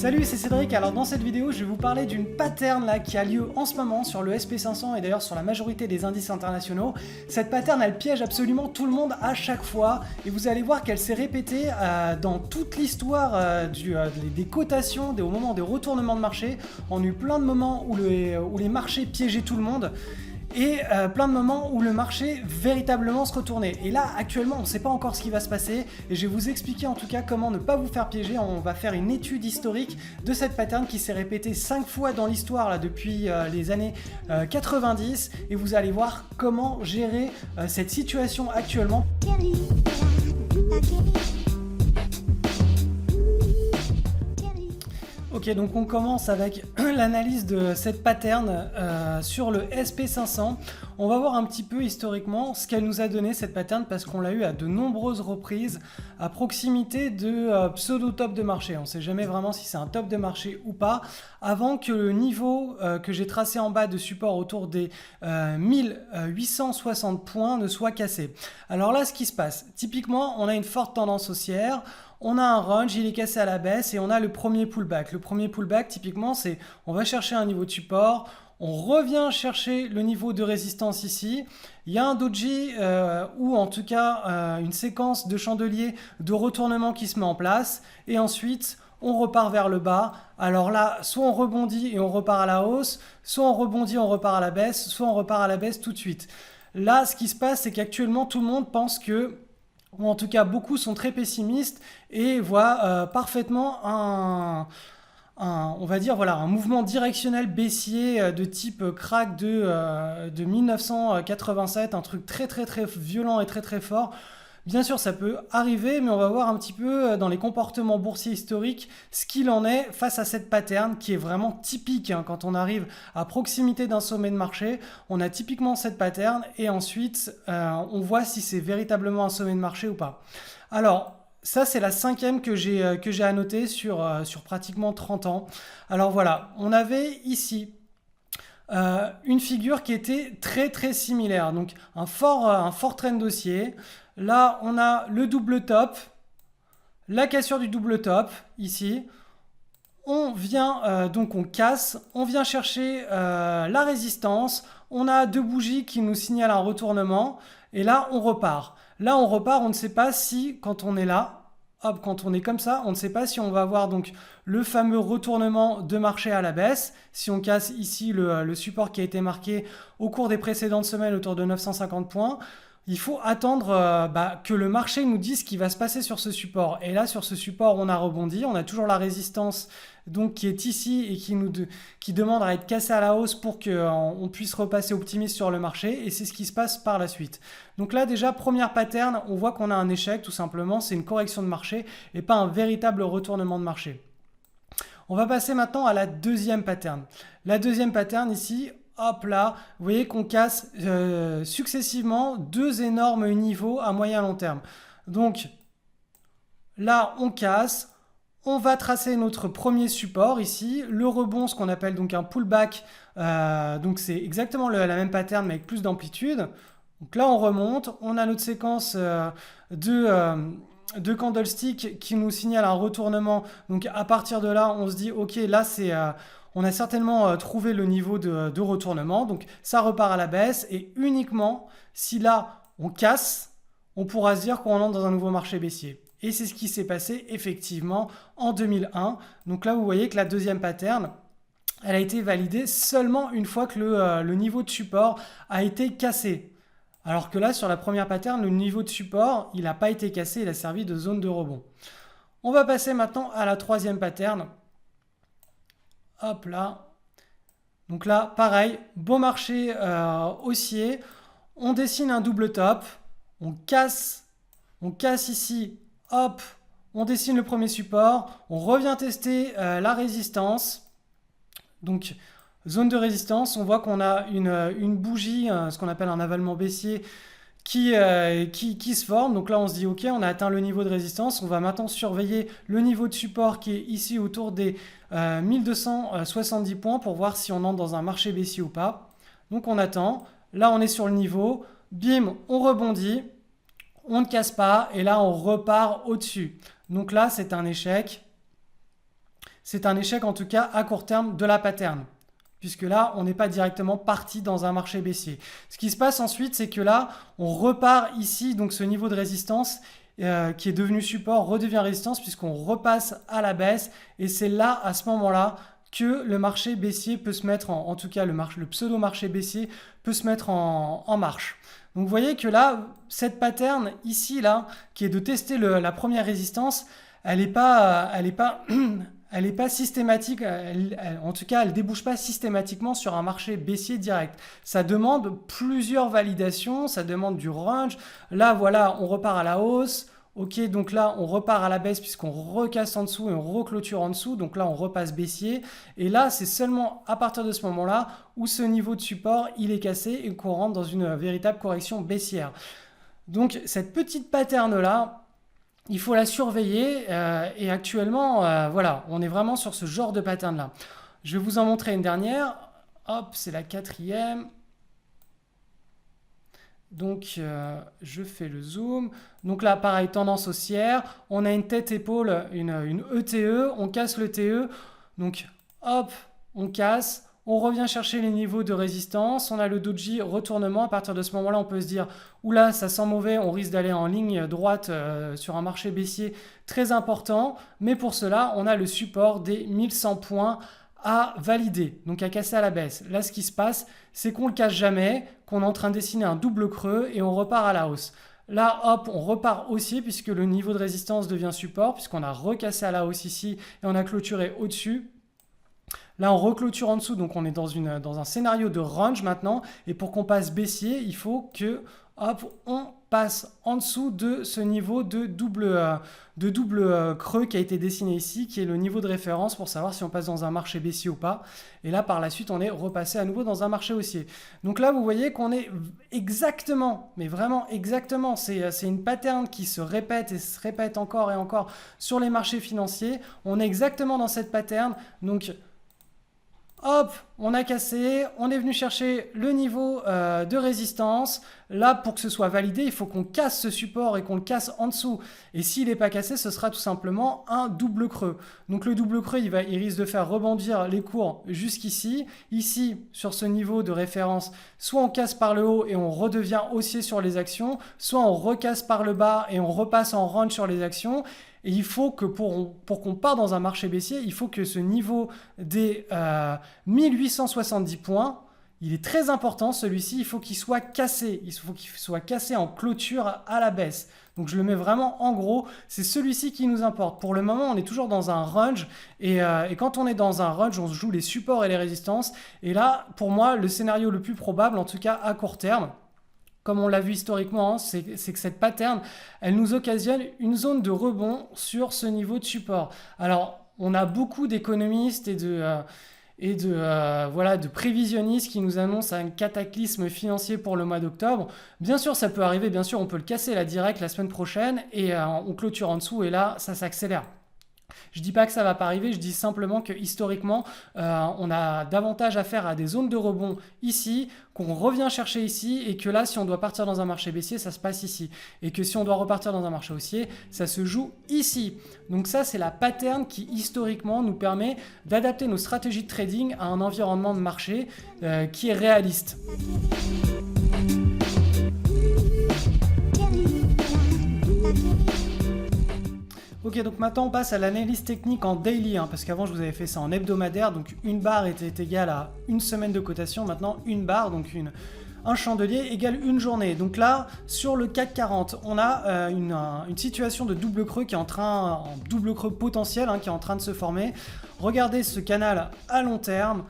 Salut, c'est Cédric. Alors dans cette vidéo, je vais vous parler d'une pattern là qui a lieu en ce moment sur le SP500 et d'ailleurs sur la majorité des indices internationaux. Cette pattern, elle piège absolument tout le monde à chaque fois et vous allez voir qu'elle s'est répétée dans toute l'histoire des cotations, au moment des retournements de marché. On a eu plein de moments où les marchés piégeaient tout le monde. Et plein de moments où le marché véritablement se retournait. Et là, actuellement, on ne sait pas encore ce qui va se passer. Et je vais vous expliquer en tout cas comment ne pas vous faire piéger. On va faire une étude historique de cette pattern qui s'est répétée 5 fois dans l'histoire là, depuis les années 90. Et vous allez voir comment gérer cette situation actuellement. Ok, donc on commence avec l'analyse de cette pattern sur le SP500. On va voir un petit peu historiquement ce qu'elle nous a donné cette pattern parce qu'on l'a eu à de nombreuses reprises à proximité de pseudo-top de marché. On ne sait jamais vraiment si c'est un top de marché ou pas avant que le niveau que j'ai tracé en bas de support autour des 1860 points ne soit cassé. Alors là, ce qui se passe, typiquement, on a une forte tendance haussière. On a un range, il est cassé à la baisse et on a le premier pullback. Le premier pullback, typiquement, c'est on va chercher un niveau de support, on revient chercher le niveau de résistance ici. Il y a un doji ou en tout cas une séquence de chandeliers de retournement qui se met en place et ensuite on repart vers le bas. Alors là, soit on rebondit et on repart à la hausse, soit on rebondit, on repart à la baisse, soit on repart à la baisse tout de suite. Là, ce qui se passe, c'est qu'actuellement, tout le monde pense que ou en tout cas beaucoup sont très pessimistes et voient parfaitement on va dire voilà, un mouvement directionnel baissier de type crack de 1987, un truc très violent et très fort. Bien sûr, ça peut arriver, mais on va voir un petit peu dans les comportements boursiers historiques ce qu'il en est face à cette pattern qui est vraiment typique quand on arrive à proximité d'un sommet de marché. On a typiquement cette pattern et ensuite on voit si c'est véritablement un sommet de marché ou pas. Alors, ça, c'est la cinquième que j'ai annotée sur pratiquement 30 ans. Alors voilà, on avait ici une figure qui était très similaire. Donc un fort trend haussier. Là, on a le double top, la cassure du double top, ici. On vient, donc on casse, on vient chercher la résistance. On a deux bougies qui nous signalent un retournement. Et là, on repart. Là, on repart, on ne sait pas si, quand on est là, hop, quand on est comme ça, on ne sait pas si on va avoir donc le fameux retournement de marché à la baisse. Si on casse ici le support qui a été marqué au cours des précédentes semaines autour de 950 points, il faut attendre que le marché nous dise ce qui va se passer sur ce support. Et là, sur ce support, on a rebondi. On a toujours la résistance donc, qui est ici et qui demande à être cassée à la hausse pour qu'on puisse repasser optimiste sur le marché. Et c'est ce qui se passe par la suite. Donc là, déjà, première pattern, on voit qu'on a un échec. Tout simplement, c'est une correction de marché et pas un véritable retournement de marché. On va passer maintenant à la deuxième pattern. La deuxième pattern ici, hop là, vous voyez qu'on casse successivement deux énormes niveaux à moyen long terme. Donc là, on casse, on va tracer notre premier support ici, le rebond, ce qu'on appelle donc un pullback. Donc c'est exactement la même pattern mais avec plus d'amplitude. Donc là, on remonte, on a notre séquence de candlestick qui nous signale un retournement. Donc à partir de là, on se dit ok, là on a certainement trouvé le niveau de retournement, donc ça repart à la baisse et uniquement si là on casse, on pourra se dire qu'on entre dans un nouveau marché baissier. Et c'est ce qui s'est passé effectivement en 2001. Donc là vous voyez que la deuxième pattern, elle a été validée seulement une fois que le niveau de support a été cassé. Alors que là sur la première pattern, le niveau de support, il n'a pas été cassé, il a servi de zone de rebond. On va passer maintenant à la troisième pattern. Hop là. Donc là, pareil, beau marché haussier. On dessine un double top. On casse ici. Hop, on dessine le premier support. On revient tester la résistance. Donc, zone de résistance. On voit qu'on a une bougie, ce qu'on appelle un avalement baissier, qui se forme. Donc là, on se dit, ok, on a atteint le niveau de résistance. On va maintenant surveiller le niveau de support qui est ici autour des 1270 points pour voir si on entre dans un marché baissier ou pas. Donc on attend. Là, on est sur le niveau. Bim, on rebondit. On ne casse pas. Et là, on repart au-dessus. Donc là, c'est un échec. c'est un échec en tout cas à court terme de la pattern. Puisque là, on n'est pas directement parti dans un marché baissier. Ce qui se passe ensuite, c'est que là, on repart ici, donc ce niveau de résistance qui est devenu support redevient résistance puisqu'on repasse à la baisse. Et c'est là, à ce moment-là, que le marché baissier peut se mettre, en tout cas le pseudo-marché baissier peut se mettre en marche. Donc vous voyez que là, cette pattern ici, là, qui est de tester la première résistance, elle n'est pas, elle est pas systématique, en tout cas, elle ne débouche pas systématiquement sur un marché baissier direct. Ça demande plusieurs validations, ça demande du range. Là, voilà, on repart à la hausse. Ok, donc là, on repart à la baisse puisqu'on recasse en dessous et on reclôture en dessous. Donc là, on repasse baissier. Et là, c'est seulement à partir de ce moment-là où ce niveau de support, il est cassé et qu'on rentre dans une véritable correction baissière. Donc, cette petite pattern-là, il faut la surveiller et actuellement, voilà, on est vraiment sur ce genre de pattern-là. Je vais vous en montrer une dernière. Hop, c'est la quatrième. Donc, je fais le zoom. Donc là, pareil, tendance haussière. On a une tête-épaule, une ETE. On casse le TE. Donc, hop, on casse. On revient chercher les niveaux de résistance. On a le doji retournement. À partir de ce moment-là, on peut se dire « Oula, ça sent mauvais, on risque d'aller en ligne droite sur un marché baissier très important. » Mais pour cela, on a le support des 1100 points à valider, donc à casser à la baisse. Là, ce qui se passe, c'est qu'on ne le casse jamais, qu'on est en train de dessiner un double creux et on repart à la hausse. Là, hop, on repart haussier puisque le niveau de résistance devient support, puisqu'on a recassé à la hausse ici et on a clôturé au-dessus. Là, on reclôture en dessous, donc on est dans un scénario de range maintenant. Et pour qu'on passe baissier, il faut que, hop, on passe en dessous de ce niveau de double creux qui a été dessiné ici, qui est le niveau de référence pour savoir si on passe dans un marché baissier ou pas. Et là, par la suite, on est repassé à nouveau dans un marché haussier. Donc là, vous voyez qu'on est exactement, mais vraiment exactement, c'est une pattern qui se répète et se répète encore et encore sur les marchés financiers. On est exactement dans cette pattern. Donc, hop, on a cassé, on est venu chercher le niveau de résistance. Là, pour que ce soit validé, il faut qu'on casse ce support et qu'on le casse en dessous. Et s'il n'est pas cassé, ce sera tout simplement un double creux. Donc le double creux, il risque de faire rebondir les cours jusqu'ici. Ici, sur ce niveau de référence, soit on casse par le haut et on redevient haussier sur les actions, soit on recasse par le bas et on repasse en range sur les actions. Et il faut que pour qu'on parte dans un marché baissier, il faut que ce niveau des 1870 points, il est très important celui-ci, il faut qu'il soit cassé. Il faut qu'il soit cassé en clôture à la baisse. Donc je le mets vraiment en gros, c'est celui-ci qui nous importe. Pour le moment, on est toujours dans un range et quand on est dans un range, on se joue les supports et les résistances. Et là, pour moi, le scénario le plus probable, en tout cas à court terme, comme on l'a vu historiquement, c'est que cette pattern, elle nous occasionne une zone de rebond sur ce niveau de support. Alors, on a beaucoup d'économistes et de prévisionnistes qui nous annoncent un cataclysme financier pour le mois d'octobre. Bien sûr, ça peut arriver, bien sûr, on peut le casser là direct la semaine prochaine et on clôture en dessous et là, ça s'accélère. Je ne dis pas que ça ne va pas arriver, je dis simplement que historiquement, on a davantage affaire à des zones de rebond ici, qu'on revient chercher ici, et que là, si on doit partir dans un marché baissier, ça se passe ici. Et que si on doit repartir dans un marché haussier, ça se joue ici. Donc ça, c'est la pattern qui, historiquement, nous permet d'adapter nos stratégies de trading à un environnement de marché qui est réaliste. Ok, donc maintenant on passe à l'analyse technique en daily, parce qu'avant je vous avais fait ça en hebdomadaire, donc une barre était égale à une semaine de cotation, maintenant une barre, donc un chandelier égale une journée. Donc là, sur le CAC 40, on a une situation de double creux qui est en double creux potentiel, qui est en train de se former. Regardez ce canal à long terme.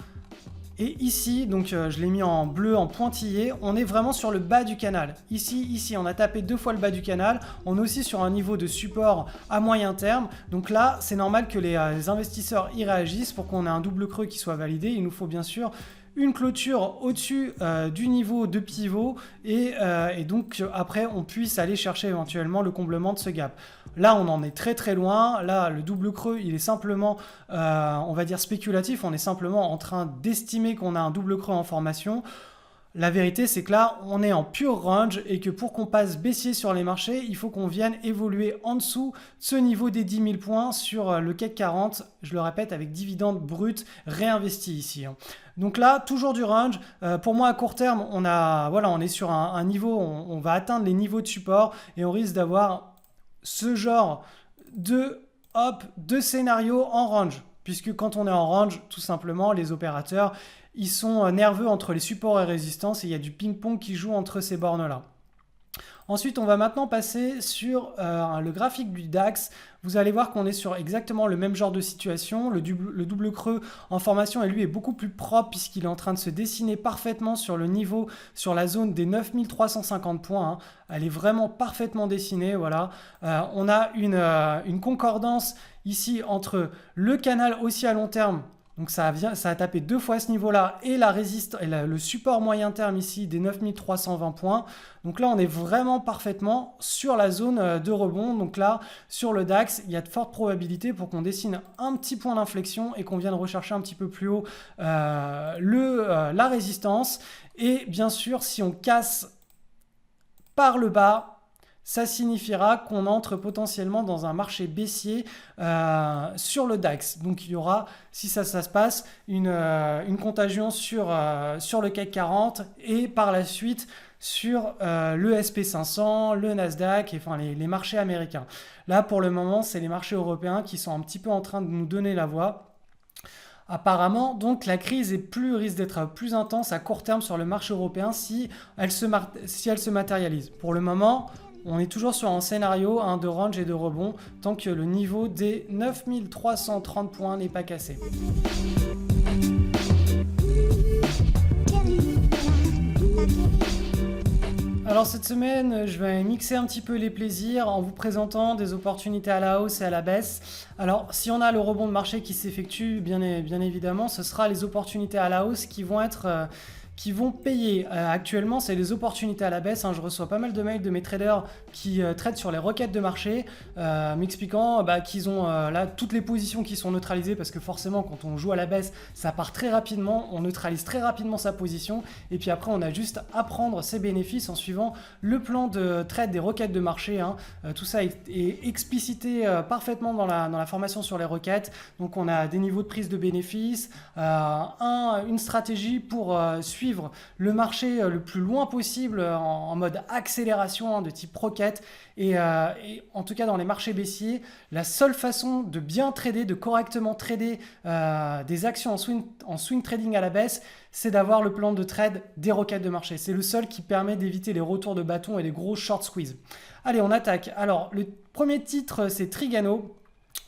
Et ici, donc je l'ai mis en bleu, en pointillé, on est vraiment sur le bas du canal. Ici, on a tapé 2 fois le bas du canal. On est aussi sur un niveau de support à moyen terme. Donc là, c'est normal que les investisseurs y réagissent pour qu'on ait un double creux qui soit validé. Il nous faut bien sûr une clôture au-dessus du niveau de pivot et donc après on puisse aller chercher éventuellement le comblement de ce gap. Là on en est très très loin, là le double creux il est simplement on va dire spéculatif, on est simplement en train d'estimer qu'on a un double creux en formation. La vérité, c'est que là, on est en pure range et que pour qu'on passe baissier sur les marchés, il faut qu'on vienne évoluer en dessous de ce niveau des 10 000 points sur le CAC 40, je le répète, avec dividendes bruts réinvestis ici. Donc là, toujours du range. Pour moi, à court terme, on est sur un niveau, on va atteindre les niveaux de support et on risque d'avoir ce genre de scénario en range. Puisque quand on est en range, tout simplement, les opérateurs, ils sont nerveux entre les supports et résistances et il y a du ping-pong qui joue entre ces bornes-là. Ensuite, on va maintenant passer sur le graphique du DAX. Vous allez voir qu'on est sur exactement le même genre de situation. Le double creux en formation, et lui, est beaucoup plus propre puisqu'il est en train de se dessiner parfaitement sur le niveau, sur la zone des 9350 points. Elle est vraiment parfaitement dessinée. Voilà. On a une concordance ici entre le canal haussier à long terme. Donc ça a tapé 2 fois ce niveau-là et le support moyen terme ici des 9320 points. Donc là, on est vraiment parfaitement sur la zone de rebond. Donc là, sur le DAX, il y a de fortes probabilités pour qu'on dessine un petit point d'inflexion et qu'on vienne rechercher un petit peu plus haut la résistance. Et bien sûr, si on casse par le bas, ça signifiera qu'on entre potentiellement dans un marché baissier sur le DAX. Donc il y aura, si ça se passe, une contagion sur le CAC 40 et par la suite sur le SP500, le Nasdaq, et enfin les marchés américains. Là, pour le moment, c'est les marchés européens qui sont un petit peu en train de nous donner la voie. Apparemment, donc la crise risque d'être plus intense à court terme sur le marché européen si elle se matérialise. Pour le moment, on est toujours sur un scénario de range et de rebond tant que le niveau des 9330 points n'est pas cassé. Alors cette semaine, je vais mixer un petit peu les plaisirs en vous présentant des opportunités à la hausse et à la baisse. Alors si on a le rebond de marché qui s'effectue, bien évidemment, ce sera les opportunités à la hausse qui vont payer. Actuellement, c'est les opportunités à la baisse. Je reçois pas mal de mails de mes traders qui traitent sur les requêtes de marché, m'expliquant qu'ils ont là toutes les positions qui sont neutralisées parce que forcément, quand on joue à la baisse, ça part très rapidement. On neutralise très rapidement sa position et puis après, on a juste à prendre ses bénéfices en suivant le plan de trade des requêtes de marché. Tout ça est explicité parfaitement dans la formation sur les requêtes. Donc, on a des niveaux de prise de bénéfices, une stratégie pour suivre le marché le plus loin possible en mode accélération de type rocket et en tout cas dans les marchés baissiers, la seule façon de bien trader, de correctement trader des actions en swing trading à la baisse, c'est d'avoir le plan de trade des requêtes de marché. C'est le seul qui permet d'éviter les retours de bâton et les gros short squeeze. Allez, on attaque. Alors, le premier titre, c'est Trigano.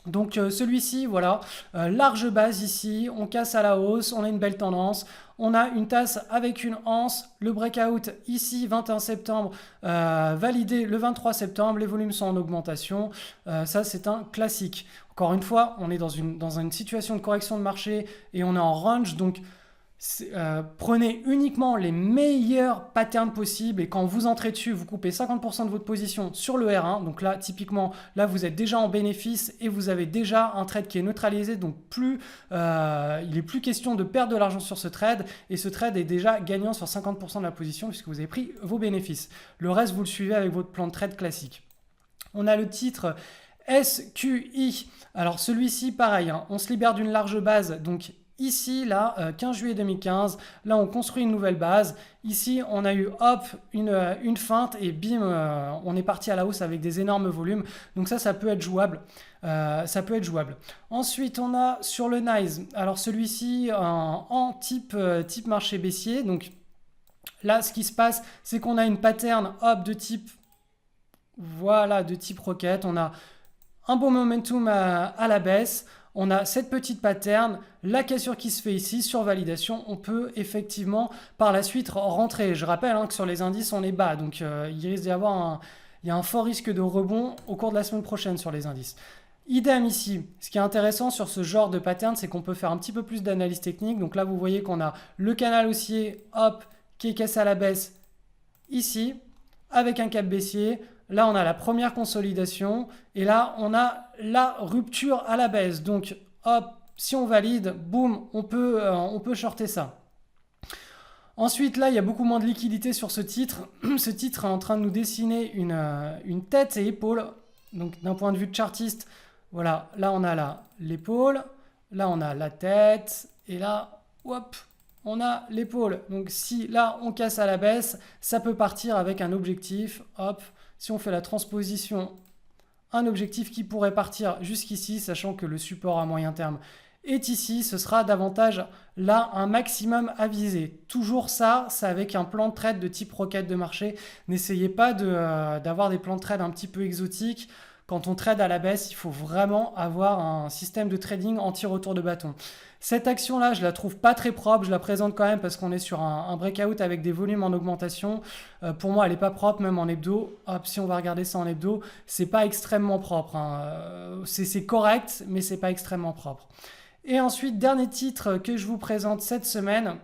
Donc celui-ci, voilà, large base ici, on casse à la hausse, on a une belle tendance, on a une tasse avec une anse, le breakout ici 21 septembre, validé le 23 septembre, les volumes sont en augmentation, ça c'est un classique. Encore une fois, on est dans une situation de correction de marché et on est en range, donc prenez uniquement les meilleurs patterns possibles et quand vous entrez dessus, vous coupez 50% de votre position sur le R1. Donc là, typiquement, là vous êtes déjà en bénéfice et vous avez déjà un trade qui est neutralisé. Donc il n'est plus question de perdre de l'argent sur ce trade et ce trade est déjà gagnant sur 50% de la position puisque vous avez pris vos bénéfices. Le reste, vous le suivez avec votre plan de trade classique. On a le titre SQI. Alors celui-ci, pareil, on se libère d'une large base, donc ici, là, 15 juillet 2015, là on construit une nouvelle base. Ici, on a eu hop, une feinte et bim, on est parti à la hausse avec des énormes volumes. Donc ça peut être jouable. Ensuite, on a sur le NYSE, alors celui-ci en type marché baissier. Donc là, ce qui se passe, c'est qu'on a une pattern hop de type rocket. On a un bon momentum à la baisse. On a cette petite pattern, la cassure qui se fait ici sur validation. On peut effectivement par la suite rentrer. Je rappelle que sur les indices, on est bas. Donc il risque d'y avoir il y a un fort risque de rebond au cours de la semaine prochaine sur les indices. Idem ici. Ce qui est intéressant sur ce genre de pattern, c'est qu'on peut faire un petit peu plus d'analyse technique. Donc là, vous voyez qu'on a le canal haussier, hop, qui est cassé à la baisse ici, avec un cap baissier. Là, on a la première consolidation et là, on a la rupture à la baisse. Donc, hop, si on valide, boum, on peut shorter ça. Ensuite, là, il y a beaucoup moins de liquidité sur ce titre. Ce titre est en train de nous dessiner une tête et épaule. Donc, d'un point de vue de chartiste, voilà, là, on a l'épaule. Là, on a la tête. Et là, hop, on a l'épaule. Donc, si là, on casse à la baisse, ça peut partir avec un objectif. Hop, si on fait la transposition, un objectif qui pourrait partir jusqu'ici, sachant que le support à moyen terme est ici, ce sera davantage là un maximum à viser. Toujours ça, c'est avec un plan de trade de type requête de marché. N'essayez pas d'avoir des plans de trade un petit peu exotiques. Quand on trade à la baisse, il faut vraiment avoir un système de trading anti-retour de bâton. Cette action-là, je la trouve pas très propre. Je la présente quand même parce qu'on est sur un breakout avec des volumes en augmentation. Pour moi, elle n'est pas propre, même en hebdo. Hop, si on va regarder ça en hebdo, c'est pas extrêmement propre, hein. C'est correct, mais c'est pas extrêmement propre. Et ensuite, dernier titre que je vous présente cette semaine.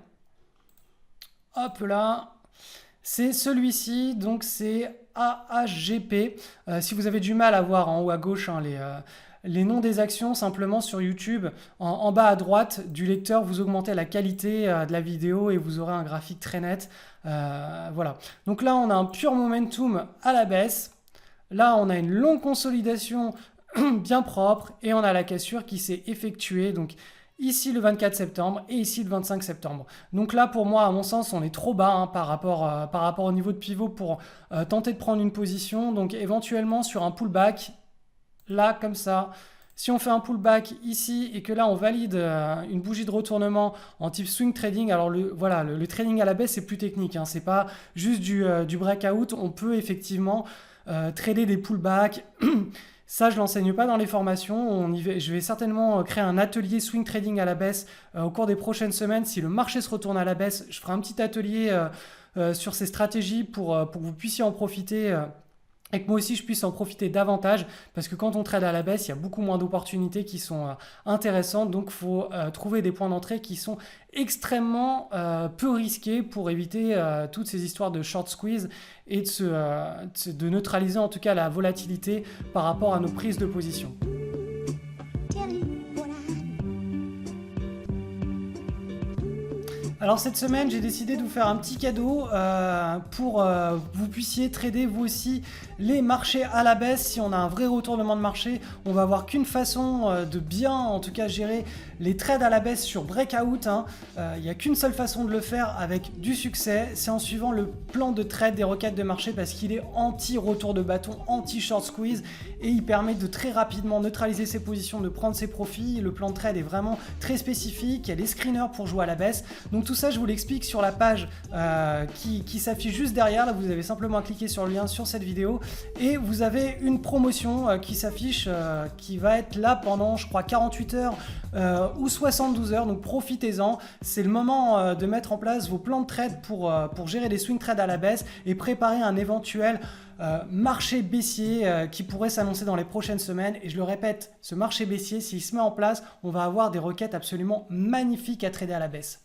Hop là, c'est celui-ci, donc c'est AHGP. Si vous avez du mal à voir en haut à gauche, hein, les noms des actions, simplement sur YouTube, en bas à droite du lecteur, vous augmentez la qualité de la vidéo et vous aurez un graphique très net. Voilà. Donc là, on a un pur momentum à la baisse. Là, on a une longue consolidation bien propre et on a la cassure qui s'est effectuée. Donc ici le 24 septembre et ici le 25 septembre. Donc là, pour moi, à mon sens, on est trop bas, hein, par rapport au niveau de pivot pour tenter de prendre une position. Donc éventuellement sur un pullback, là comme ça, si on fait un pullback ici et que là on valide une bougie de retournement en type swing trading, alors voilà, le trading à la baisse c'est plus technique, hein, c'est pas juste du breakout, on peut effectivement trader des pullbacks. Ça, je ne l'enseigne pas dans les formations. Je vais certainement créer un atelier swing trading à la baisse au cours des prochaines semaines. Si le marché se retourne à la baisse, je ferai un petit atelier sur ces stratégies pour que vous puissiez en profiter. Et que moi aussi je puisse en profiter davantage, parce que quand on trade à la baisse, il y a beaucoup moins d'opportunités qui sont intéressantes, donc il faut trouver des points d'entrée qui sont extrêmement peu risqués pour éviter toutes ces histoires de short squeeze et de neutraliser en tout cas la volatilité par rapport à nos prises de position. Alors cette semaine, j'ai décidé de vous faire un petit cadeau pour que vous puissiez trader vous aussi les marchés à la baisse. Si on a un vrai retournement de marché, on va avoir qu'une façon de bien, en tout cas, gérer les trades à la baisse sur breakout, hein. Il n'y a qu'une seule façon de le faire avec du succès, c'est en suivant le plan de trade des requêtes de marché, parce qu'il est anti-retour de bâton, anti-short squeeze, et il permet de très rapidement neutraliser ses positions, de prendre ses profits. Le plan de trade est vraiment très spécifique, il y a des screeners pour jouer à la baisse. Donc tout ça, je vous l'explique sur la page qui s'affiche juste derrière. Là, vous avez simplement à cliquer sur le lien sur cette vidéo et vous avez une promotion qui s'affiche, qui va être là pendant, je crois, 48 heures ou 72 heures. Donc profitez-en. C'est le moment de mettre en place vos plans de trade pour gérer des swing trades à la baisse et préparer un éventuel marché baissier qui pourrait s'annoncer dans les prochaines semaines. Et je le répète, ce marché baissier, s'il se met en place, on va avoir des requêtes absolument magnifiques à trader à la baisse.